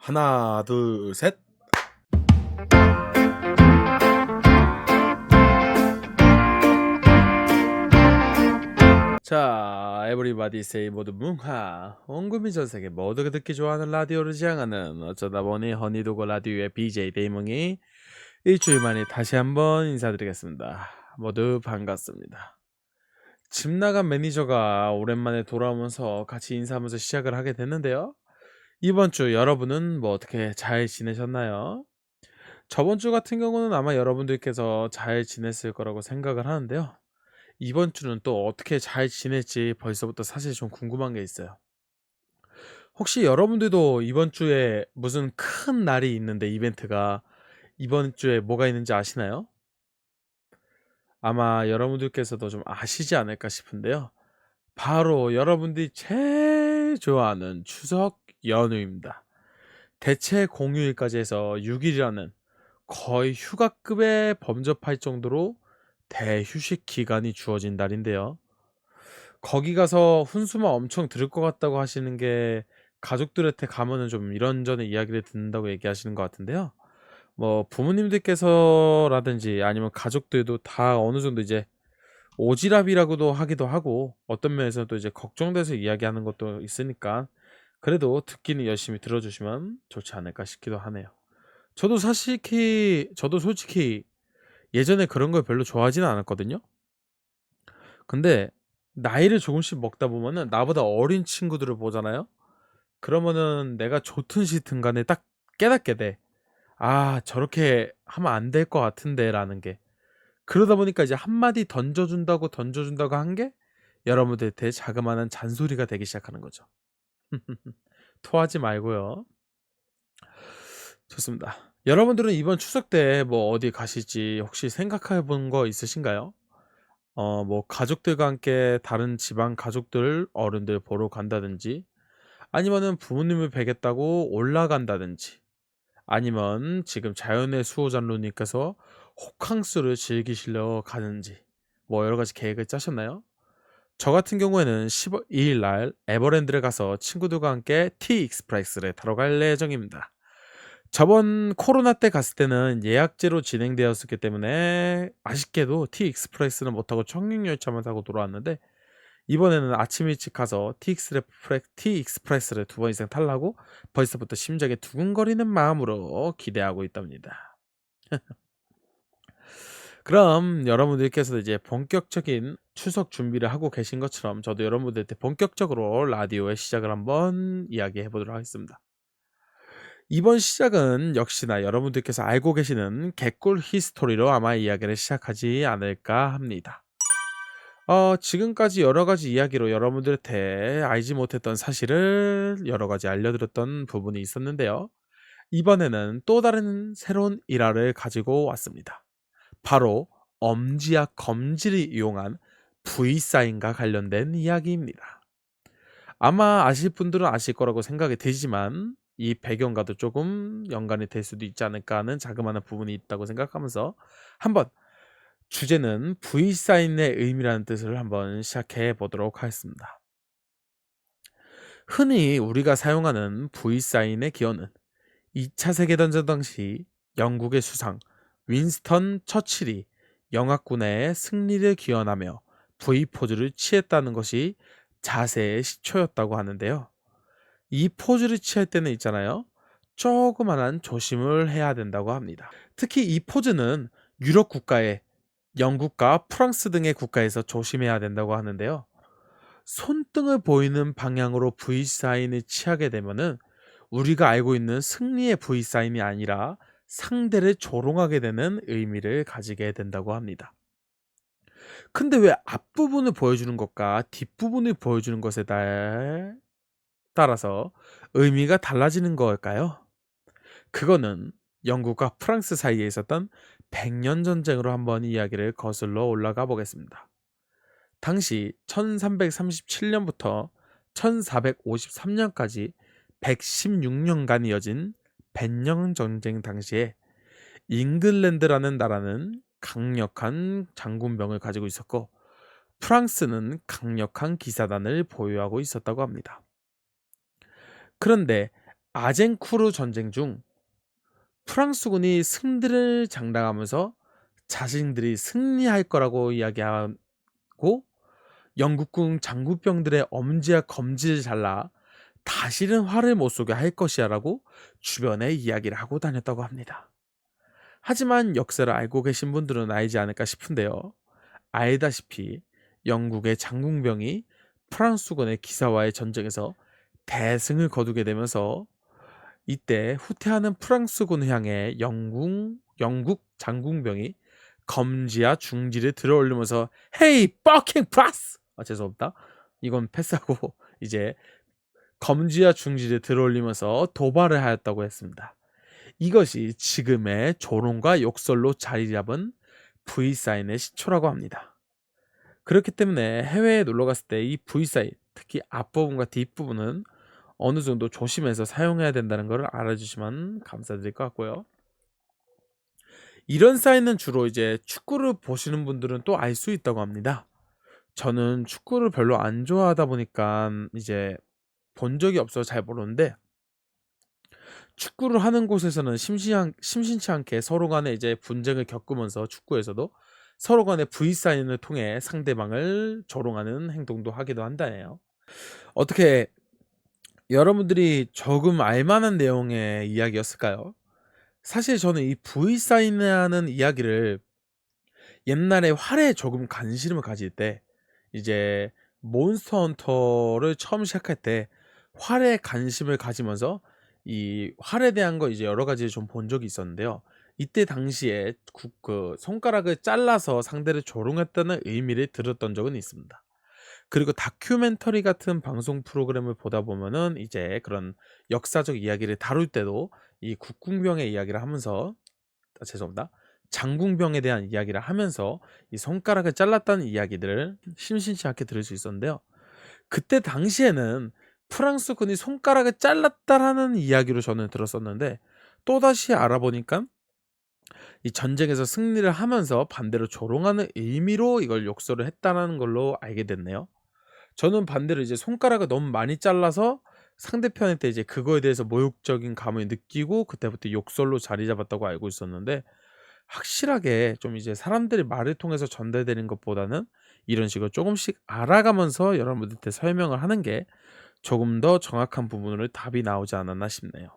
하나, 둘, 셋. 자, 에브리바디 세이 모두 뭉하. 온 국민 전 세계 모두가 듣기 좋아하는 라디오를 지향하는 어쩌다 보니 허니도고 라디오의 BJ 데이몽이 일주일 만에 다시 한번 인사드리겠습니다. 모두 반갑습니다. 집 나간 매니저가 오랜만에 돌아오면서 같이 인사하면서 시작을 하게 됐는데요. 이번 주 여러분은 어떻게 잘 지내셨나요? 저번 주 같은 경우는 아마 여러분들께서 잘 지냈을 거라고 생각을 하는데요. 이번 주는 또 어떻게 잘 지낼지 벌써부터 사실 좀 궁금한 게 있어요. 혹시 여러분들도 이번 주에 무슨 큰 날이 있는데 이벤트가 이번 주에 뭐가 있는지 아시나요? 아마 여러분들께서도 좀 아시지 않을까 싶은데요. 바로 여러분들이 제일 좋아하는 추석 연휴입니다. 대체 공휴일까지 해서 6일이라는 거의 휴가급에 범접할 정도로 대휴식 기간이 주어진 날인데요. 거기 가서 훈수만 엄청 들을 것 같다고 하시는 게 가족들한테 가면은 좀 이런저런 이야기를 듣는다고 얘기하시는 것 같은데요. 뭐 부모님들께서라든지 아니면 가족들도 다 어느 정도 이제 오지랖이라고도 하기도 하고 어떤 면에서는 또 이제 걱정돼서 이야기하는 것도 있으니까 그래도 듣기는 열심히 들어주시면 좋지 않을까 싶기도 하네요. 저도 솔직히 예전에 그런 걸 별로 좋아하지는 않았거든요. 근데 나이를 조금씩 먹다 보면은 나보다 어린 친구들을 보잖아요. 그러면은 내가 좋든 싫든 간에 딱 깨닫게 돼. '아 저렇게 하면 안 될 것 같은데.'라는 게. 그러다 보니까 이제 한마디 던져준다고 한 게 여러분들한테 자그마한 잔소리가 되기 시작하는 거죠. 토하지 말고요. 좋습니다. 여러분들은 이번 추석 때 뭐 어디 가실지 혹시 생각해 본 거 있으신가요? 뭐 가족들과 함께 다른 지방 가족들 어른들 보러 간다든지 아니면은 부모님을 뵈겠다고 올라간다든지 아니면 지금 자연의 수호자로님께서 호캉스를 즐기시러 가는지 뭐 여러 가지 계획을 짜셨나요? 저 같은 경우에는 12일 날 에버랜드를 가서 친구들과 함께 티 익스프레스를 타러 갈 예정입니다. 저번 코로나 때 갔을 때는 예약제로 진행되었었기 때문에 아쉽게도 티 익스프레스는 못 타고 청룡열차만 타고 돌아왔는데 이번에는 아침 일찍 가서 티 익스프레스를 두 번 이상 타려고 벌써부터 심장이 두근거리는 마음으로 기대하고 있답니다. 그럼 여러분들께서 이제 본격적인 추석 준비를 하고 계신 것처럼 저도 여러분들한테 본격적으로 라디오의 시작을 한번 이야기해 보도록 하겠습니다. 이번 시작은 역시나 여러분들께서 알고 계시는 개꿀 히스토리로 아마 이야기를 시작하지 않을까 합니다. 지금까지 여러 가지 이야기로 여러분들한테 알지 못했던 사실을 여러 가지 알려드렸던 부분이 있었는데요. 이번에는 또 다른 새로운 일화를 가지고 왔습니다. 바로 엄지와 검지를 이용한 V사인과 관련된 이야기입니다. 아마 아실 분들은 아실 거라고 생각이 되지만 이 배경과도 조금 연관이 될 수도 있지 않을까 하는 자그마한 부분이 있다고 생각하면서 한번 주제는 V사인의 의미라는 뜻을 한번 시작해 보도록 하겠습니다. 흔히 우리가 사용하는 V사인의 기원은 2차 세계대전 당시 영국의 수상 윈스턴 처칠이 영합군의 승리를 기원하며 V 포즈를 취했다는 것이 자세의 시초였다고 하는데요. 이 포즈를 취할 때는 있잖아요. 조그만한 조심을 해야 된다고 합니다. 특히 이 포즈는 유럽 국가의 영국과 프랑스 등의 국가에서 조심해야 된다고 하는데요. 손등을 보이는 방향으로 V 사인을 취하게 되면은 우리가 알고 있는 승리의 V 사인이 아니라 상대를 조롱하게 되는 의미를 가지게 된다고 합니다. 근데 왜 앞부분을 보여주는 것과 뒷부분을 보여주는 것에 따라서 의미가 달라지는 걸까요? 그거는 영국과 프랑스 사이에 있었던 백년 전쟁으로 한번 이야기를 거슬러 올라가 보겠습니다. 당시 1337년부터 1453년까지 116년간 이어진 백년 전쟁 당시에 잉글랜드라는 나라는 강력한 장군병을 가지고 있었고 프랑스는 강력한 기사단을 보유하고 있었다고 합니다. 그런데 아젠쿠르 전쟁 중 프랑스군이 승리를 장담하면서 자신들이 승리할 거라고 이야기하고 영국군 장구병들의 엄지와 검지를 잘라 다시는 화를 못 쏘게 할 것이야라고 주변에 이야기를 하고 다녔다고 합니다. 하지만 역사를 알고 계신 분들은 알지 않을까 싶은데요. 알다시피 영국의 장군병이 프랑스군의 기사와의 전쟁에서 대승을 거두게 되면서 이때 후퇴하는 프랑스군을 향해 영국 장군병이 검지와 중지를 들어올리면서 헤이 퍼킹 프라스! 죄송합니다. 이건 패스하고 이제 검지와 중지를 들어올리면서 도발을 하였다고 했습니다. 이것이 지금의 조롱과 욕설로 자리 잡은 V사인의 시초라고 합니다. 그렇기 때문에 해외에 놀러 갔을 때 이 V사인, 특히 앞부분과 뒷부분은 어느 정도 조심해서 사용해야 된다는 것을 알아주시면 감사드릴 것 같고요. 이런 사인은 주로 이제 축구를 보시는 분들은 또 알 수 있다고 합니다. 저는 축구를 별로 안 좋아하다 보니까 이제 본 적이 없어서 잘 모르는데, 축구를 하는 곳에서는 심심치 않게 서로 간에 이제 분쟁을 겪으면서 축구에서도 서로 간에 V 사인을 통해 상대방을 조롱하는 행동도 하기도 한다네요. 어떻게 여러분들이 조금 알만한 내용의 이야기였을까요? 사실 저는 이 V 사인이라는 이야기를 옛날에 활에 조금 관심을 가질 때, 이제 몬스터 헌터를 처음 시작할 때 활에 관심을 가지면서 이 활에 대한 거 이제 여러 가지를 좀 본 적이 있었는데요. 이때 당시에 그 손가락을 잘라서 상대를 조롱했다는 의미를 들었던 적은 있습니다. 그리고 다큐멘터리 같은 방송 프로그램을 보다 보면은 이제 그런 역사적 이야기를 다룰 때도 이 국궁병의 이야기를 하면서, 죄송합니다. 장궁병에 대한 이야기를 하면서 이 손가락을 잘랐다는 이야기들을 심심치 않게 들을 수 있었는데요. 그때 당시에는 프랑스군이 손가락을 잘랐다라는 이야기로 저는 들었었는데, 또다시 알아보니까 이 전쟁에서 승리를 하면서 반대로 조롱하는 의미로 이걸 욕설을 했다라는 걸로 알게 됐네요. 저는 반대로 이제 손가락을 너무 많이 잘라서 상대편한테 이제 그거에 대해서 모욕적인 감을 느끼고 그때부터 욕설로 자리 잡았다고 알고 있었는데, 확실하게 좀 이제 사람들이 말을 통해서 전달되는 것보다는 이런 식으로 조금씩 알아가면서 여러분들한테 설명을 하는 게 조금 더 정확한 부분으로 답이 나오지 않았나 싶네요.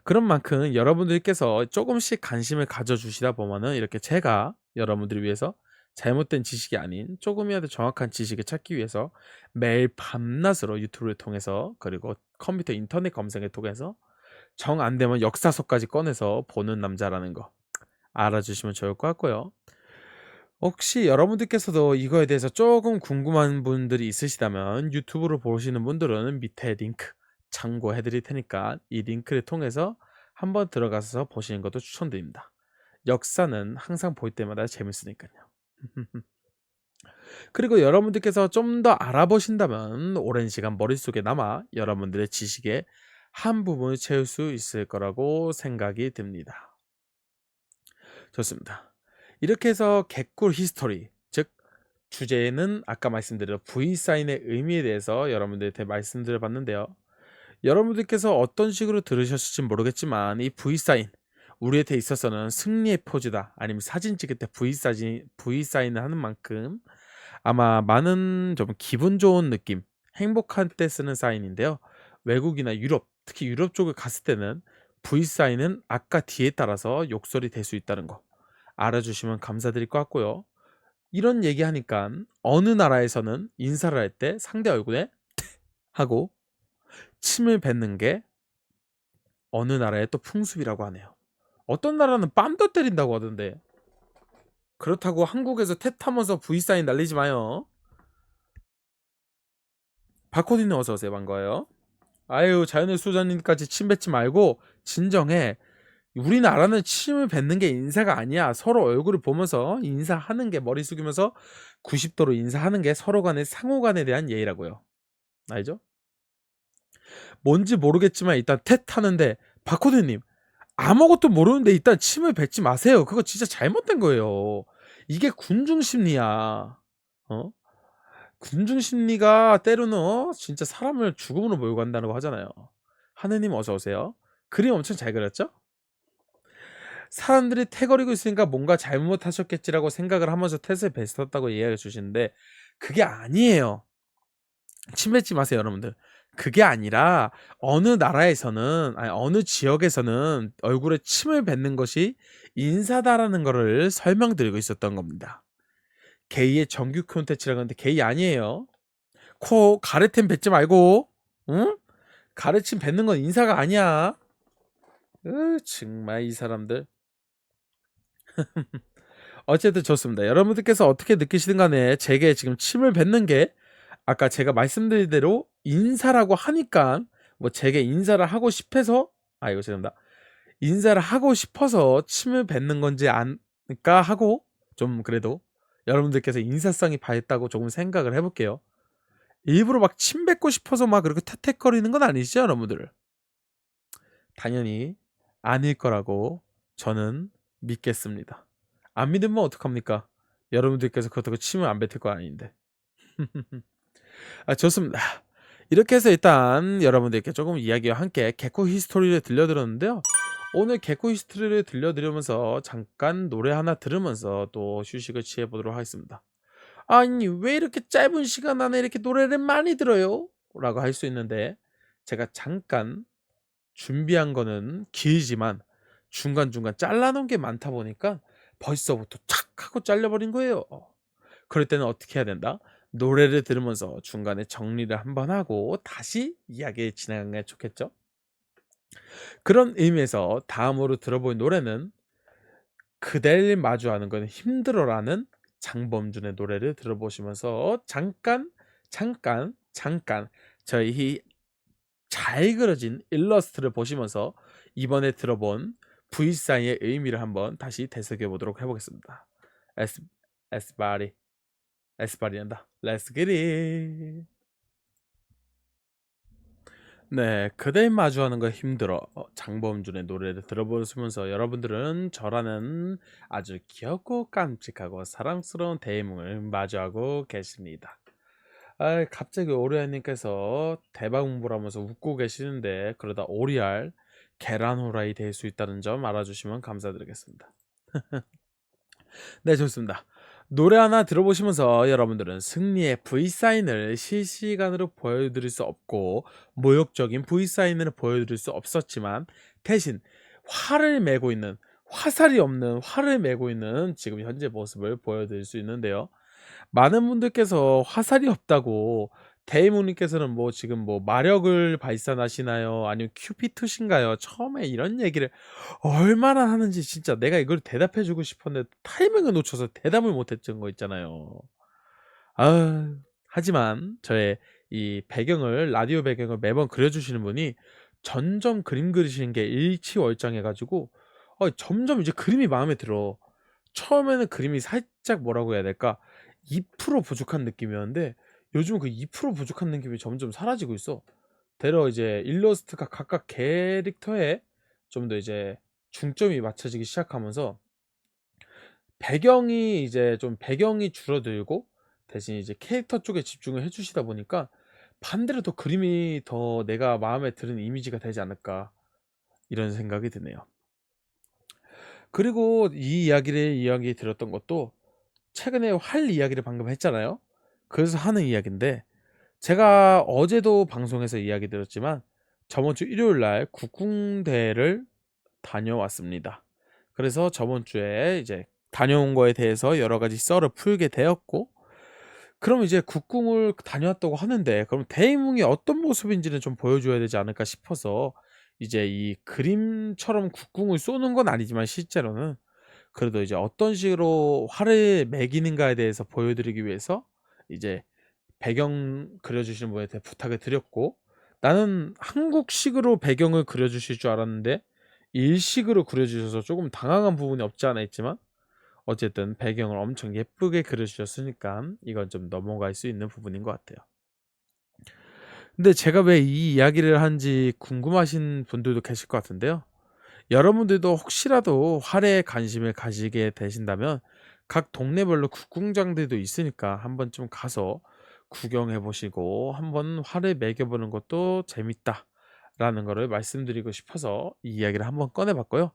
그런 만큼 여러분들께서 조금씩 관심을 가져주시다 보면은 이렇게 제가 여러분들을 위해서 잘못된 지식이 아닌 조금이라도 정확한 지식을 찾기 위해서 매일 밤낮으로 유튜브를 통해서, 그리고 컴퓨터 인터넷 검색을 통해서 정 안 되면 역사서까지 꺼내서 보는 남자라는 거 알아주시면 좋을 것 같고요. 혹시 여러분들께서도 이거에 대해서 조금 궁금한 분들이 있으시다면 유튜브를 보시는 분들은 밑에 링크 참고해 드릴 테니까 이 링크를 통해서 한번 들어가서 보시는 것도 추천드립니다. 역사는 항상 볼 때마다 재밌으니까요. 그리고 여러분들께서 좀 더 알아보신다면 오랜 시간 머릿속에 남아 여러분들의 지식의 한 부분을 채울 수 있을 거라고 생각이 듭니다. 좋습니다. 이렇게 해서 개꿀 히스토리, 즉 주제는 아까 말씀드린 V 사인의 의미에 대해서 여러분들한테 말씀드려 봤는데요. 여러분들께서 어떤 식으로 들으셨을지 모르겠지만 이 V 사인, 우리한테 있어서는 승리의 포즈다, 아니면 사진 찍을 때 V 사인을 하는 만큼 아마 많은 좀 기분 좋은 느낌, 행복할 때 쓰는 사인인데요. 외국이나 유럽, 특히 유럽 쪽을 갔을 때는 V 사인은 아까 뒤에 따라서 욕설이 될 수 있다는 거 알아주시면 감사드릴 것 같고요. 이런 얘기하니까 어느 나라에서는 인사를 할 때 상대 얼굴에 하고 침을 뱉는 게 어느 나라의 또 풍습이라고 하네요. 어떤 나라는 뺨도 때린다고 하던데, 그렇다고 한국에서 tet하면서 V사인 날리지 마요. 바코디는 어서 오세요. 반가워요. 아유, 자연의 수호자님까지 침 뱉지 말고 진정해. 우리나라는 침을 뱉는 게 인사가 아니야. 서로 얼굴을 보면서 인사하는 게, 머리 숙이면서 90도로 인사하는 게 서로 간의 상호 간에 대한 예의라고요. 알죠? 뭔지 모르겠지만 일단 텟 하는데, 바코드님 아무것도 모르는데 일단 침을 뱉지 마세요. 그거 진짜 잘못된 거예요. 이게 군중 심리야. 어? 군중 심리가 때로는 진짜 사람을 죽음으로 몰고 간다고 하잖아요. 하느님 어서 오세요. 그림 엄청 잘 그렸죠? 사람들이 "태거리고 있으니까 뭔가 잘못하셨겠지."라고 생각을 하면서 탓을 뱉었다고 이야기해 주시는데 그게 아니에요. 침 뱉지 마세요 여러분들. 그게 아니라 어느 나라에서는 아니 어느 지역에서는 얼굴에 침을 뱉는 것이 인사다라는 거를 설명드리고 있었던 겁니다. 게이의 정규 콘텐츠라고 하는데 게이 아니에요. 코 가래템 뱉지 말고 응? 가래침 뱉는 건 인사가 아니야. 정말 이 사람들. 어쨌든 좋습니다. 여러분들께서 어떻게 느끼시든 간에 제게 지금 침을 뱉는 게 아까 제가 말씀드린 대로 인사라고 하니까 뭐 제게 인사를 하고 싶어서 이거 죄송합니다. 인사를 하고 싶어서 침을 뱉는 건지 아닐까 하고 좀 그래도 여러분들께서 인사성이 밝다고 조금 생각을 해 볼게요. 일부러 막 침 뱉고 싶어서 막 그렇게 탓택거리는 건 아니시죠, 여러분들? 당연히 아닐 거라고 저는 믿겠습니다. 안 믿으면 어떡합니까? 여러분들께서 그렇다고 침을 안 뱉을 거 아닌데. 좋습니다. 이렇게 해서 일단 여러분들께 조금 이야기와 함께 개코 히스토리를 들려드렸는데요. 오늘 개코 히스토리를 들려드리면서 잠깐 노래 하나 들으면서 또 휴식을 취해 보도록 하겠습니다. 아니 왜 이렇게 짧은 시간 안에 이렇게 노래를 많이 들어요? 라고 할 수 있는데 제가 잠깐 준비한 거는 길지만 중간중간 잘라 놓은 게 많다 보니까 벌써부터 착 하고 잘려 버린 거예요. 그럴 때는 어떻게 해야 된다? 노래를 들으면서 중간에 정리를 한번 하고 다시 이야기에 진행하는 게 좋겠죠? 그런 의미에서 다음으로 들어볼 노래는 그댈 마주하는 건 힘들어라는 장범준의 노래를 들어보시면서 잠깐 저희 잘 그려진 일러스트를 보시면서 이번에 들어본 V사인의 의미를 한번 다시 되새겨 보도록 해보겠습니다. 에스 에스바리 에스바리란다. Let's get it. 네, 그댈 마주하는 거 힘들어. 장범준의 노래를 들어보시면서 여러분들은 저라는 아주 귀엽고 깜찍하고 사랑스러운 대인을 마주하고 계십니다. 갑자기 오리알님께서 대박 홍보를 하면서 웃고 계시는데 그러다 오리알 계란 후라이 될 수 있다는 점 알아주시면 감사드리겠습니다. 네, 좋습니다. 노래 하나 들어보시면서 여러분들은 승리의 V사인을 실시간으로 보여드릴 수 없고 모욕적인 V사인을 보여드릴 수 없었지만 대신 화를 메고 있는 화살이 없는 화를 메고 있는 지금 현재 모습을 보여드릴 수 있는데요. 많은 분들께서 화살이 없다고 대이모님께서는 뭐 지금 뭐 마력을 발산하시나요? 아니면 큐피투신가요? 처음에 이런 얘기를 얼마나 하는지 진짜 내가 이걸 대답해 주고 싶었는데 타이밍을 놓쳐서 대답을 못 했던 거 있잖아요. 하지만 저의 이 배경을 라디오 배경을 매번 그려 주시는 분이 점점 그림 그리시는 게 일치월장해 가지고 점점 이제 그림이 마음에 들어. 처음에는 그림이 살짝 뭐라고 해야 될까? 2% 부족한 느낌이었는데 요즘은 그 2% 부족한 느낌이 점점 사라지고 있어. 되려 이제 일러스트가 각각 캐릭터에 좀 더 이제 중점이 맞춰지기 시작하면서 배경이 줄어들고 대신 이제 캐릭터 쪽에 집중을 해 주시다 보니까 반대로 더 그림이 더 내가 마음에 드는 이미지가 되지 않을까 이런 생각이 드네요. 그리고 이 이야기를 이야기 드렸던 것도 최근에 할 이야기를 방금 했잖아요. 그래서 하는 이야기인데 제가 어제도 방송에서 이야기 드렸지만 저번 주 일요일 날 국궁대를 다녀왔습니다. 그래서 저번 주에 이제 다녀온 거에 대해서 여러 가지 썰을 풀게 되었고 그럼 이제 국궁을 다녀왔다고 하는데 그럼 대이몽이 어떤 모습인지는 좀 보여줘야 되지 않을까 싶어서 이제 이 그림처럼 국궁을 쏘는 건 아니지만 실제로는 그래도 이제 어떤 식으로 활을 매기는가에 대해서 보여드리기 위해서 이제 배경 그려주시는 분한테 부탁을 드렸고 나는 한국식으로 배경을 그려주실 줄 알았는데 일식으로 그려주셔서 조금 당황한 부분이 없지 않아 있지만 어쨌든 배경을 엄청 예쁘게 그려주셨으니까 이건 좀 넘어갈 수 있는 부분인 것 같아요. 근데 제가 왜 이 이야기를 한지 궁금하신 분들도 계실 것 같은데요. 여러분들도 혹시라도 활에 관심을 가지게 되신다면 각 동네별로 국궁장들도 있으니까 한 번쯤 가서 구경해 보시고 한번 화를 매겨 보는 것도 재밌다라는 거를 말씀드리고 싶어서 이 이야기를 한번 꺼내 봤고요.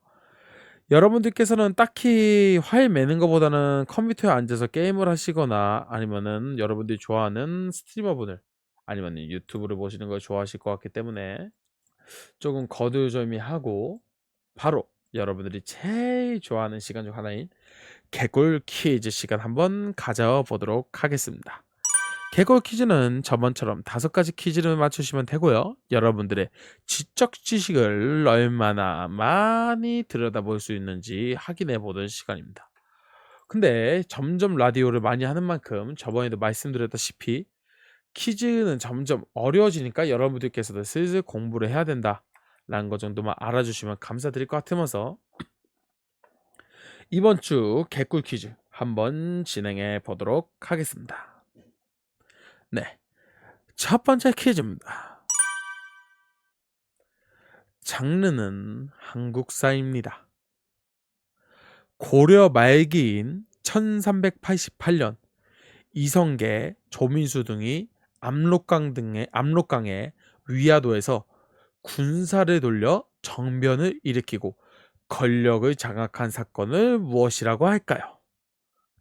여러분들께서는 딱히 화를 매는 것보다는 컴퓨터에 앉아서 게임을 하시거나 아니면은 여러분들이 좋아하는 스트리머분을 아니면은 유튜브를 보시는 걸 좋아하실 것 같기 때문에 조금 거두절미하고 바로 여러분들이 제일 좋아하는 시간 중 하나인 개꿀 퀴즈 시간 한번 가져보도록 하겠습니다. 개꿀 퀴즈는 저번처럼 5가지 퀴즈를 맞추시면 되고요. 여러분들의 지적 지식을 얼마나 많이 들여다볼 수 있는지 확인해 보는 시간입니다. 근데 점점 라디오를 많이 하는 만큼 저번에도 말씀드렸다시피 퀴즈는 점점 어려워지니까 여러분들께서도 슬슬 공부를 해야 된다라는 것 정도만 알아주시면 감사드릴 것 같으면서 이번 주 개꿀 퀴즈 한번 진행해 보도록 하겠습니다. 네, 첫 번째 퀴즈입니다. 장르는 한국사입니다. 고려 말기인 1388년 이성계, 조민수 등이 압록강의 위화도에서 군사를 돌려 정변을 일으키고 권력을 장악한 사건을 무엇이라고 할까요?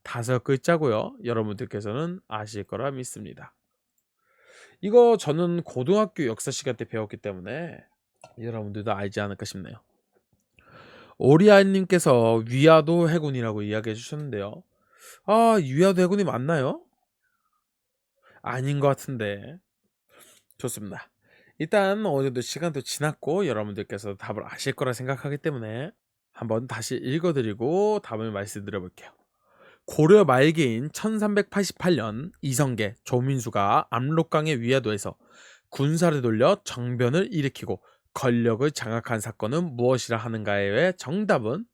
5글자고요. 여러분들께서는 아실 거라 믿습니다. 이거 저는 고등학교 역사 시간 때 배웠기 때문에 여러분들도 알지 않을까 싶네요. 오리알님께서 위화도 해군이라고 이야기해 주셨는데요. 위화도 해군이 맞나요? 아닌 것 같은데. 좋습니다. 일단 어느 정도 시간도 지났고 여러분들께서 답을 아실 거라 생각하기 때문에 한번 다시 읽어드리고 답을 말씀드려 볼게요. 고려 말기인 1388년 이성계, 조민수가 압록강의 위화도에서 군사를 돌려 정변을 일으키고 권력을 장악한 사건은 무엇이라 하는가의 정답은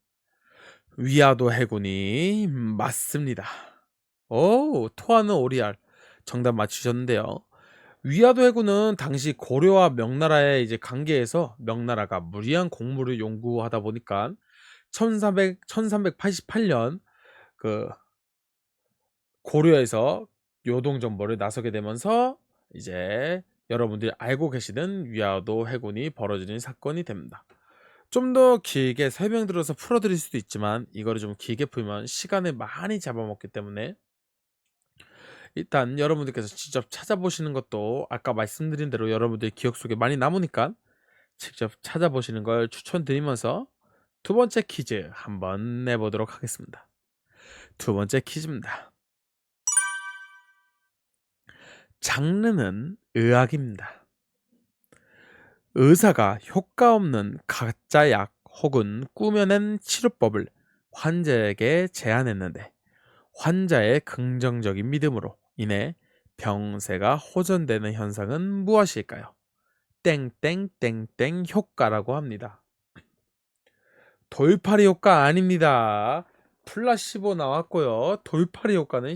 위화도 해군이 맞습니다. 오, 토하는 오리알 정답 맞추셨는데요. 위화도 해군은 당시 고려와 명나라의 이제 관계에서 명나라가 무리한 공무를 요구하다 보니까 1388년 그 고려에서 요동정벌을 나서게 되면서 이제 여러분들이 알고 계시는 위화도 해군이 벌어지는 사건이 됩니다. 좀 더 길게 설명드려서 풀어드릴 수도 있지만 이거를 좀 길게 풀면 시간을 많이 잡아먹기 때문에 일단 여러분들께서 직접 찾아보시는 것도 아까 말씀드린 대로 여러분들 기억 속에 많이 남으니까 직접 찾아보시는 걸 추천드리면서 두 번째 퀴즈 한번 내보도록 하겠습니다. 두 번째 퀴즈입니다. 장르는 의학입니다. 의사가 효과 없는 가짜 약 혹은 꾸며낸 치료법을 환자에게 제안했는데 환자의 긍정적인 믿음으로 인해 병세가 호전되는 현상은 무엇일까요? 땡땡땡땡 효과라고 합니다. 돌팔이 효과 아닙니다. 플라시보 나왔고요. 돌팔이 효과는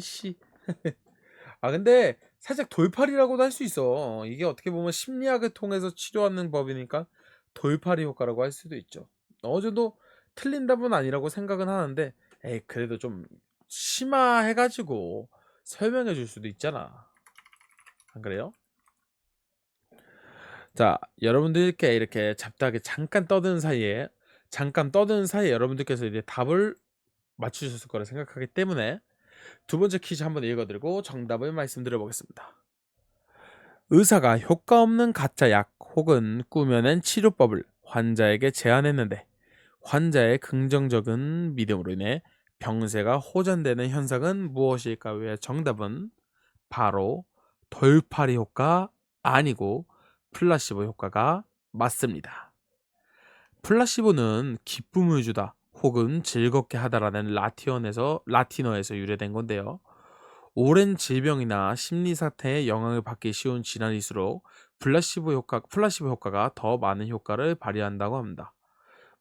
근데 살짝 돌팔이라고도 할 수 있어. 이게 어떻게 보면 심리학을 통해서 치료하는 법이니까 돌팔이 효과라고 할 수도 있죠. 어느 정도 틀린 답은 아니라고 생각은 하는데 에이 그래도 좀 심화해가지고 설명해 줄 수도 있잖아. 안 그래요? 자, 여러분들께 이렇게 잡다하게 잠깐 떠드는 사이에 여러분들께서 이제 답을 맞추셨을 거라 생각하기 때문에 두 번째 퀴즈 한번 읽어드리고 정답을 말씀드려 보겠습니다. 의사가 효과 없는 가짜 약 혹은 꾸며낸 치료법을 환자에게 제안했는데 환자의 긍정적인 믿음으로 인해 병세가 호전되는 현상은 무엇일까요의 정답은 바로 돌팔이 효과 아니고 플라시보 효과가 맞습니다. 플라시보는 기쁨을 주다 혹은 즐겁게 하다라는 라틴어에서 유래된 건데요. 오랜 질병이나 심리 상태에 영향을 받기 쉬운 질환일수록 플라시보 효과가 더 많은 효과를 발휘한다고 합니다.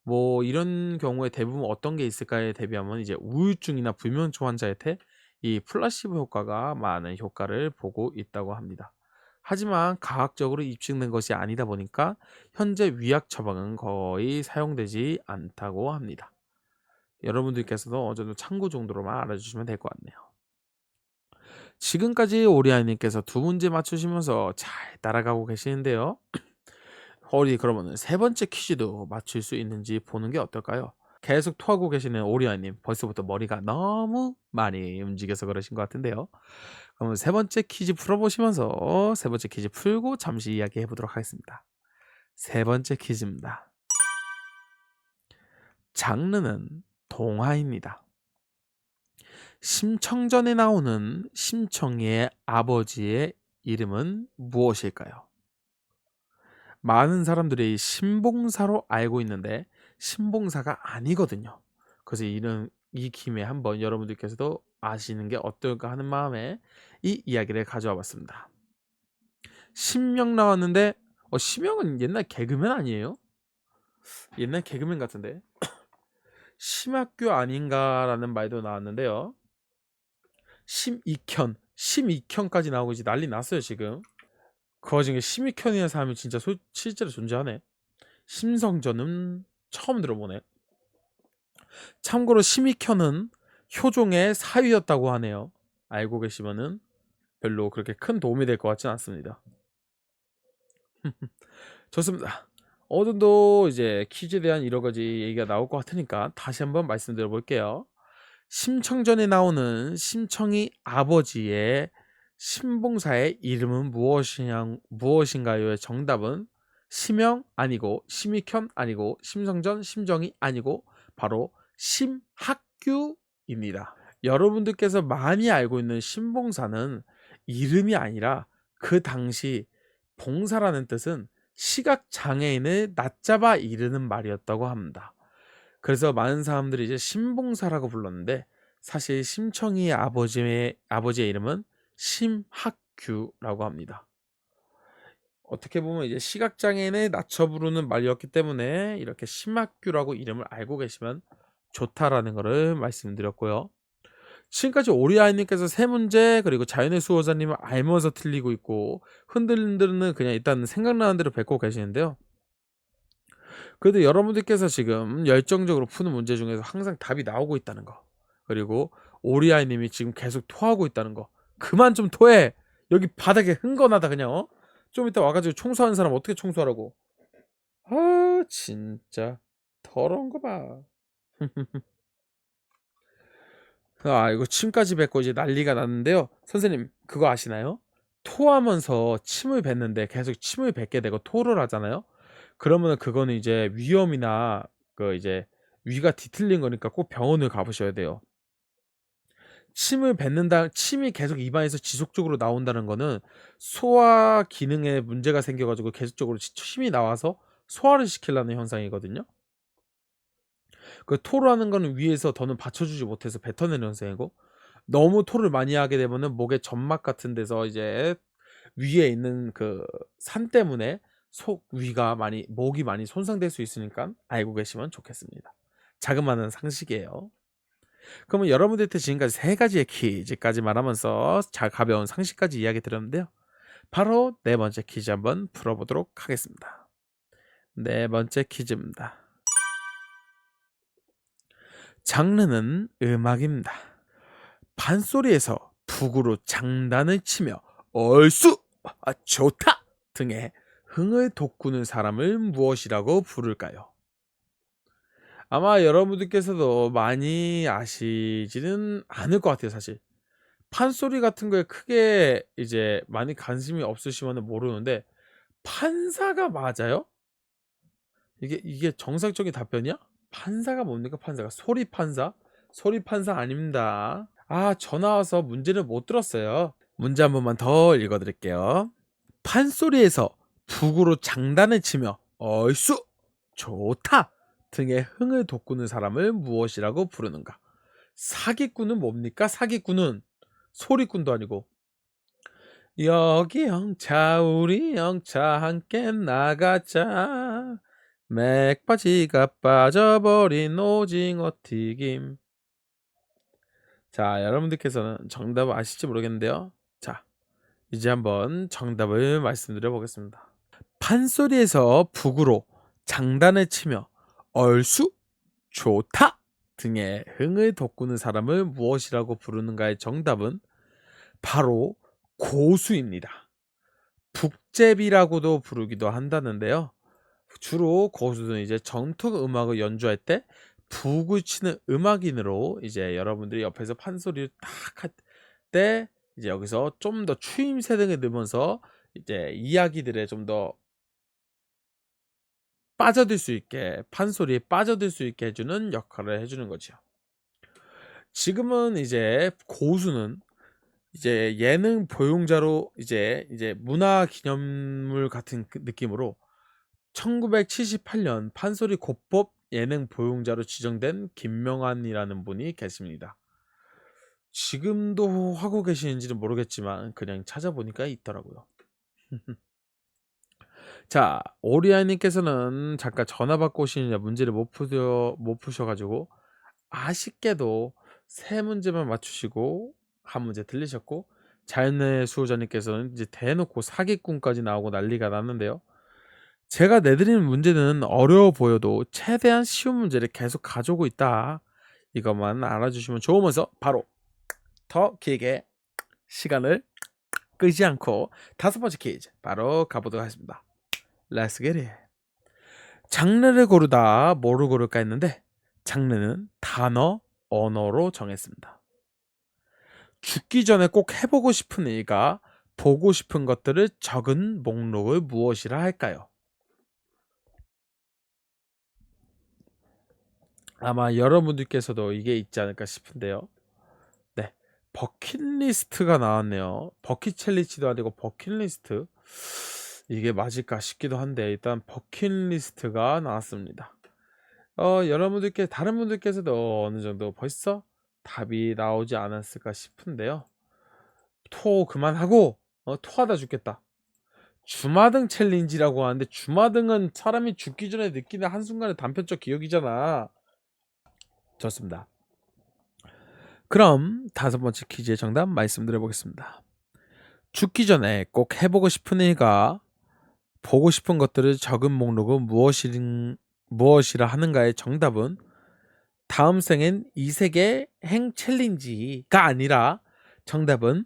뭐 이런 경우에 대부분 어떤 게 있을까에 대비하면 이제 우울증이나 불면증 환자한테 이 플라시보 효과가 많은 효과를 보고 있다고 합니다. 하지만 과학적으로 입증된 것이 아니다 보니까 현재 위약 처방은 거의 사용되지 않다고 합니다. 여러분들께서도 어느 정도 참고 정도로만 알아주시면 될 것 같네요. 지금까지 오리아님께서 두 문제 맞추시면서 잘 따라가고 계시는데요. 우리 그러면은 세 번째 퀴즈도 맞출 수 있는지 보는 게 어떨까요? 계속 토하고 계시는 오리아님, 벌써부터 머리가 너무 많이 움직여서 그러신 것 같은데요. 그러면 세 번째 퀴즈 풀어보시면서 세 번째 퀴즈 풀고 잠시 이야기해 보도록 하겠습니다. 세 번째 퀴즈입니다. 장르는 동화입니다. 심청전에 나오는 심청이의 아버지의 이름은 무엇일까요? 많은 사람들이 신봉사로 알고 있는데 신봉사가 아니거든요. 그래서 이 김에 한번 여러분들께서도 아시는 게 어떨까 하는 마음에 이 이야기를 가져와 봤습니다. 신명 나왔는데 신명은 옛날 개그맨 아니에요? 옛날 개그맨 같은데 심학교 아닌가라는 말도 나왔는데요. 심익현까지 나오고 이제 난리 났어요 지금. 그 와중에 심익현이라는 사람이 진짜 실제로 존재하네. 심성전은 처음 들어보네. 참고로 심익현은 효종의 사위였다고 하네요. 알고 계시면은 별로 그렇게 큰 도움이 될 것 같지는 않습니다. 좋습니다. 어느 정도 이제 퀴즈에 대한 여러 가지 얘기가 나올 것 같으니까 다시 한번 말씀드려 볼게요. 심청전에 나오는 심청이 아버지의 신봉사의 이름은 무엇인가요의 정답은 심영 아니고 심익현 아니고 심성전 심정이 아니고 바로 심학규입니다. 여러분들께서 많이 알고 있는 신봉사는 이름이 아니라 그 당시 봉사라는 뜻은 시각장애인을 낮잡아 이르는 말이었다고 합니다. 그래서 많은 사람들이 이제 신봉사라고 불렀는데 사실 심청이의 아버지의 이름은 심학규라고 합니다. 어떻게 보면 이제 시각장애인을 낮춰 부르는 말이었기 때문에 이렇게 심학규라고 이름을 알고 계시면 좋다라는 것을 말씀드렸고요. 지금까지 오리아이님께서 세 문제 그리고 자연의 수호자님은 알면서 틀리고 있고 흔들흔들은 그냥 일단 생각나는 대로 뱉고 계시는데요. 그래도 여러분들께서 지금 열정적으로 푸는 문제 중에서 항상 답이 나오고 있다는 거, 그리고 오리아이님이 지금 계속 토하고 있다는 거, 그만 좀 토해. 여기 바닥에 흥건하다 그냥. 좀 이따 와가지고 청소하는 사람 어떻게 청소하라고. 아 진짜 더러운 거 봐. 이거 침까지 뱉고 이제 난리가 났는데요. 선생님 그거 아시나요? 토하면서 침을 뱉는데 계속 침을 뱉게 되고 토를 하잖아요. 그러면 그거는 이제 위염이나 그 이제 위가 뒤틀린 거니까 꼭 병원을 가보셔야 돼요. 침이 계속 입안에서 지속적으로 나온다는 거는 소화 기능에 문제가 생겨가지고 계속적으로 침이 나와서 소화를 시키려는 현상이거든요. 그 토를 하는 거는 위에서 더는 받쳐주지 못해서 뱉어내는 현상이고, 너무 토를 많이 하게 되면은 목의 점막 같은 데서 이제 위에 있는 그 산 때문에 목이 많이 손상될 수 있으니까 알고 계시면 좋겠습니다. 자그마한 상식이에요. 그러면 여러분들한테 지금까지 세 가지의 퀴즈까지 말하면서 가벼운 상식까지 이야기 드렸는데요. 바로 네 번째 퀴즈 한번 풀어보도록 하겠습니다. 네 번째 퀴즈입니다. 장르는 음악입니다. 판소리에서 북으로 장단을 치며 얼쑤 좋다 등의 흥을 돋구는 사람을 무엇이라고 부를까요? 아마 여러분들께서도 많이 아시지는 않을 것 같아요 사실. 판소리 같은 거에 크게 이제 많이 관심이 없으시면 모르는데 판사가 맞아요? 이게 정상적인 답변이야? 판사가 뭡니까? 판사가 소리판사? 소리판사 아닙니다. 전화 와서 문제를 못 들었어요. 문제 한 번만 더 읽어드릴게요. 판소리에서 북으로 장단을 치며 얼쑤 좋다 등의 흥을 돋구는 사람을 무엇이라고 부르는가? 사기꾼은 뭡니까? 사기꾼은 소리꾼도 아니고. 여기 영차 우리 영차 함께 나가자 맥바지가 빠져버린 오징어 튀김. 자, 여러분들께서는 정답을 아실지 모르겠는데요. 자, 이제 한번 정답을 말씀드려 보겠습니다. 판소리에서 북으로 장단을 치며 얼쑤 좋다 등의 흥을 돋구는 사람을 무엇이라고 부르는가의 정답은 바로 고수입니다. 북제비라고도 부르기도 한다는데요. 주로 고수는 이제 전통 음악을 연주할 때 북을 치는 음악인으로 이제 여러분들이 옆에서 판소리를 딱 할 때 이제 여기서 좀 더 추임새 등을 넣으면서 이제 이야기들에 좀 더 빠져들 수 있게 판소리에 빠져들 수 있게 해 주는 역할을 해 주는 거죠. 지금은 이제 고수는 이제 예능 보용자로 이제 문화 기념물 같은 그 느낌으로 1978년 판소리 고법 예능 보용자로 지정된 김명환이라는 분이 계십니다. 지금도 하고 계시는지는 모르겠지만 그냥 찾아보니까 있더라고요. 자, 오리아 님께서는 잠깐 전화 받고 오시느냐 문제를 못 푸셔 가지고 아쉽게도 3 문제만 맞추시고 1 문제 틀리셨고, 자연의 수호자님께서는 이제 대놓고 사기꾼까지 나오고 난리가 났는데요. 제가 내드리는 문제는 어려워 보여도 최대한 쉬운 문제를 계속 가져오고 있다. 이것만 알아주시면 좋으면서 바로 더 길게 시간을 끄지 않고 5번째 퀴즈 바로 가보도록 하겠습니다. Let's get it. 장르를 고르다 뭐로 고를까 했는데 장르는 단어, 언어로 정했습니다. 죽기 전에 꼭 해보고 싶은 일과 보고 싶은 것들을 적은 목록을 무엇이라 할까요? 아마 여러분들께서도 이게 있지 않을까 싶은데요. 네, 버킷리스트가 나왔네요. 버킷 챌린지도 아니고 버킷리스트. 이게 맞을까 싶기도 한데 일단 버킷리스트가 나왔습니다. 여러분들께 다른 분들께서도 어느 정도 벌써 답이 나오지 않았을까 싶은데요. 토 그만하고 토하다 죽겠다. 주마등 챌린지라고 하는데 주마등은 사람이 죽기 전에 느끼는 한순간의 단편적 기억이잖아. 좋습니다. 그럼 5번째 퀴즈의 정답 말씀드려 보겠습니다. 죽기 전에 꼭 해보고 싶은 일과 보고 싶은 것들을 적은 목록은 무엇이라 하는가의 정답은 다음 생엔 이 세계 행 챌린지가 아니라 정답은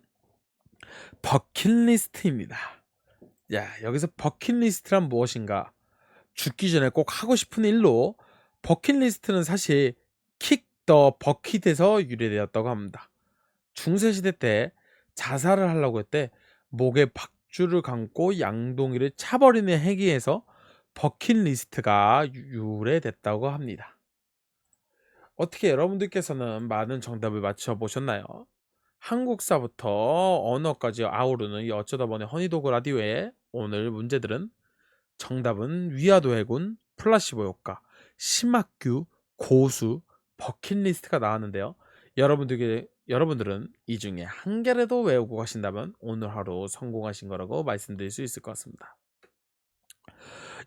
버킷리스트입니다. 야, 여기서 버킷리스트란 무엇인가? 죽기 전에 꼭 하고 싶은 일로, 버킷리스트는 사실 킥 더 버킷에서 유래되었다고 합니다. 중세시대 때 자살을 하려고 했때 목에 박줄을 감고 양동이를 차버리는 행위에서 버킷리스트가 유래됐다고 합니다. 어떻게 여러분들께서는 많은 정답을 맞춰보셨나요? 한국사부터 언어까지 아우르는 이 어쩌다 보니 허니도그 라디오의 오늘 문제들은 정답은 위화도 해군, 플라시보 효과, 심학규, 고수, 버킷리스트가 나왔는데요. 여러분들은 이 중에 한 개라도 외우고 가신다면 오늘 하루 성공하신 거라고 말씀드릴 수 있을 것 같습니다.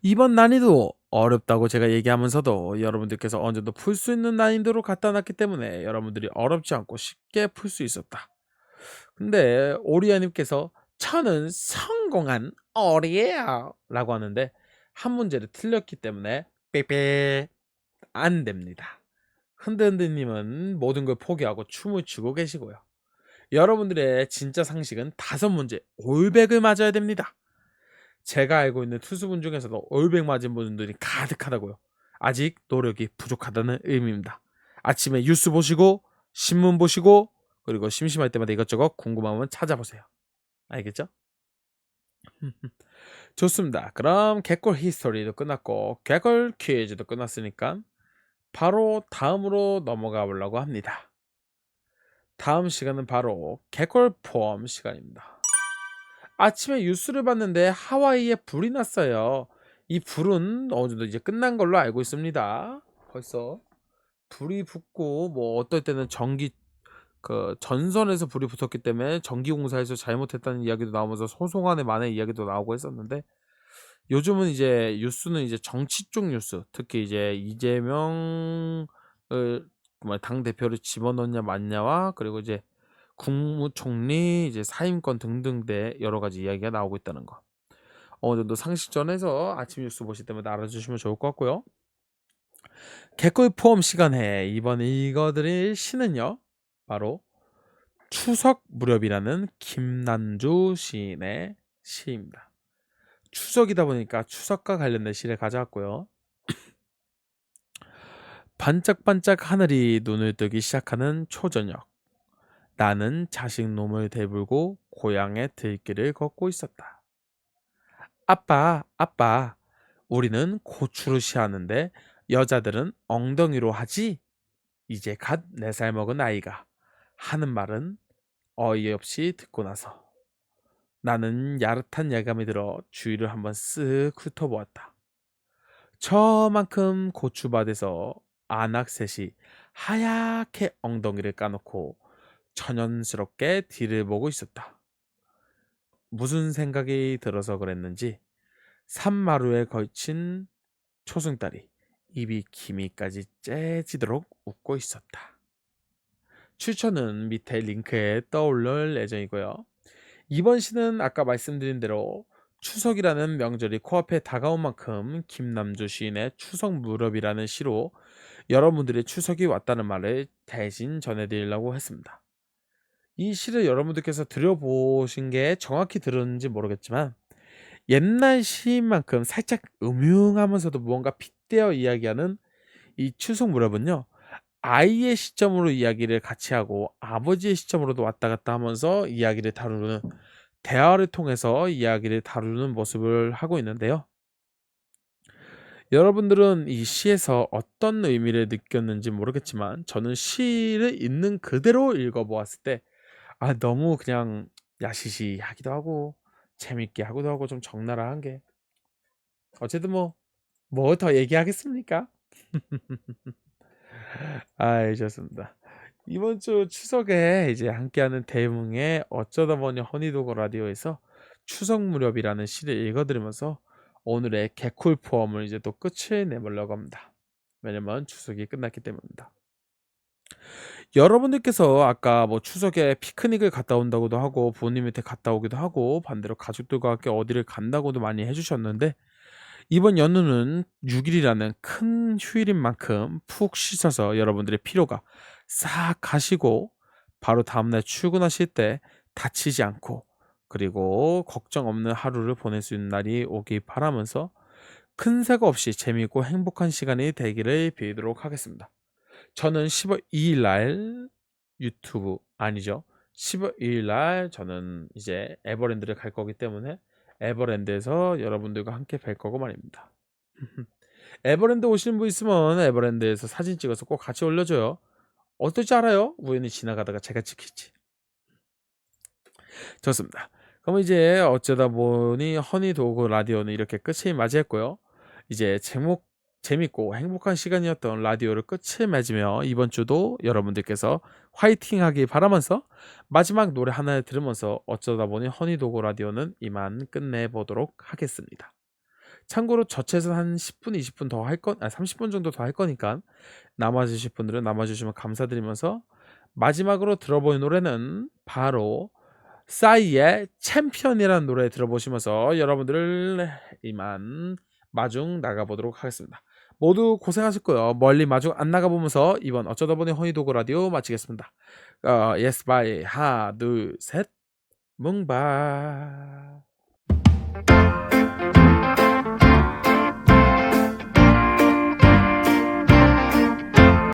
이번 난이도 어렵다고 제가 얘기하면서도 여러분들께서 어느 정도 풀 수 있는 난이도로 갖다 놨기 때문에 여러분들이 어렵지 않고 쉽게 풀 수 있었다. 근데 오리아님께서 저는 성공한 어리예요 라고 하는데 한 문제를 틀렸기 때문에 빼빼 안 됩니다. 흔들흔들님은 모든 걸 포기하고 춤을 추고 계시고요. 여러분들의 진짜 상식은 5문제 올백을 맞아야 됩니다. 제가 알고 있는 투수분 중에서도 올백 맞은 분들이 가득하다고요. 아직 노력이 부족하다는 의미입니다. 아침에 뉴스 보시고 신문 보시고 그리고 심심할 때마다 이것저것 궁금하면 찾아보세요. 알겠죠? 좋습니다. 그럼 개꿀 히스토리도 끝났고 개꿀 퀴즈도 끝났으니까 바로 다음으로 넘어가 보려고 합니다. 다음 시간은 바로 개꿀 포험 시간입니다. 아침에 뉴스를 봤는데 하와이에 불이 났어요. 이 불은 어느 정도 이제 끝난 걸로 알고 있습니다. 벌써 불이 붙고 뭐 어떨 때는 전선에서 불이 붙었기 때문에 전기공사에서 잘못했다는 이야기도 나오면서 소송안에 만의 이야기도 나오고 했었는데, 요즘은 이제 뉴스는 이제 정치 쪽 뉴스, 특히 이제 이재명을 당 대표를 집어넣냐 맞냐와 그리고 이제 국무총리 이제 사임권 등등 대 여러 가지 이야기가 나오고 있다는 거. 어느 정도 상식전에서 아침 뉴스 보실 때마다 알아주시면 좋을 것 같고요. 개꿀 포함 시간에 이번 읽어드릴 시는요, 바로 추석 무렵이라는 김남주 시인의 시입니다. 추석이다 보니까 추석과 관련된 시를 가져왔고요. 반짝반짝 하늘이 눈을 뜨기 시작하는 초저녁, 나는 자식놈을 대불고 고향의 들길을 걷고 있었다. 아빠, 아빠, 우리는 고추로 시하는데 여자들은 엉덩이로 하지? 이제 갓 4살 먹은 아이가 하는 말은 어이없이 듣고 나서 나는 야릇한 예감이 들어 주위를 한번 쓱 훑어보았다. 저만큼 고추밭에서 안악셋이 하얗게 엉덩이를 까놓고 천연스럽게 뒤를 보고 있었다. 무슨 생각이 들어서 그랬는지 산마루에 걸친 초승달이 입이 기미까지 째지도록 웃고 있었다. 추천은 밑에 링크에 떠올릴 예정이고요. 이번 시는 아까 말씀드린 대로 추석이라는 명절이 코앞에 다가온 만큼 김남주 시인의 추석 무렵이라는 시로 여러분들의 추석이 왔다는 말을 대신 전해드리려고 했습니다. 이 시를 여러분들께서 들어보신 게 정확히 들었는지 모르겠지만 옛날 시인만큼 살짝 음흉하면서도 무언가 빗대어 이야기하는 이 추석 무렵은요. 아이의 시점으로 이야기를 같이 하고 아버지의 시점으로도 왔다 갔다 하면서 이야기를 다루는 대화를 통해서 이야기를 다루는 모습을 하고 있는데요. 여러분들은 이 시에서 어떤 의미를 느꼈는지 모르겠지만 저는 시를 있는 그대로 읽어보았을 때 너무 그냥 야시시하기도 하고 재밌게 하기도 하고 좀 적나라한 게 어쨌든 뭐 더 얘기하겠습니까? 좋습니다. 이번 주 추석에 이제 함께하는 대웅의 어쩌다 보니 허니도거 라디오에서 추석 무렵이라는 시를 읽어드리면서 오늘의 개쿨 포럼을 이제 또 끝을 내보려고 합니다. 왜냐면 추석이 끝났기 때문입니다. 여러분들께서 아까 추석에 피크닉을 갔다 온다고도 하고 부모님 밑에 갔다 오기도 하고 반대로 가족들과 함께 어디를 간다고도 많이 해주셨는데 이번 연휴는 6일이라는 큰 휴일인 만큼 푹 쉬셔서 여러분들의 피로가 싹 가시고 바로 다음날 출근하실 때 다치지 않고 그리고 걱정 없는 하루를 보낼 수 있는 날이 오길 바라면서 큰 사고 없이 재미있고 행복한 시간이 되기를 빌도록 하겠습니다. 저는 10월 2일 날 유튜브 아니죠. 10월 2일 날 저는 이제 에버랜드를 갈 거기 때문에 에버랜드에서 여러분들과 함께 뵐 거고 말입니다. 에버랜드 오시는 분 있으면 에버랜드에서 사진 찍어서 꼭 같이 올려줘요. 어떨지 알아요? 우연히 지나가다가 제가 찍힐지. 좋습니다. 그럼 이제 어쩌다 보니 허니도그 라디오는 이렇게 끝을 맞이했고요. 이제 재밌고 행복한 시간이었던 라디오를 끝을 맺으며 이번 주도 여러분들께서 화이팅 하길 바라면서 마지막 노래 하나를 들으면서 어쩌다 보니 허니도그 라디오는 이만 끝내보도록 하겠습니다. 참고로 저체에서 한 10분, 20분 더 30분 정도 더 할 거니까 남아주실 분들은 남아주시면 감사드리면서 마지막으로 들어볼 노래는 바로 싸이의 챔피언이라는 노래 들어보시면서 여러분들을 이만 마중 나가보도록 하겠습니다. 모두 고생하셨고요. 멀리 마중 안 나가보면서 이번 어쩌다 보니 허니도그 라디오 마치겠습니다. 예스 바이 하나 둘 셋 뭉바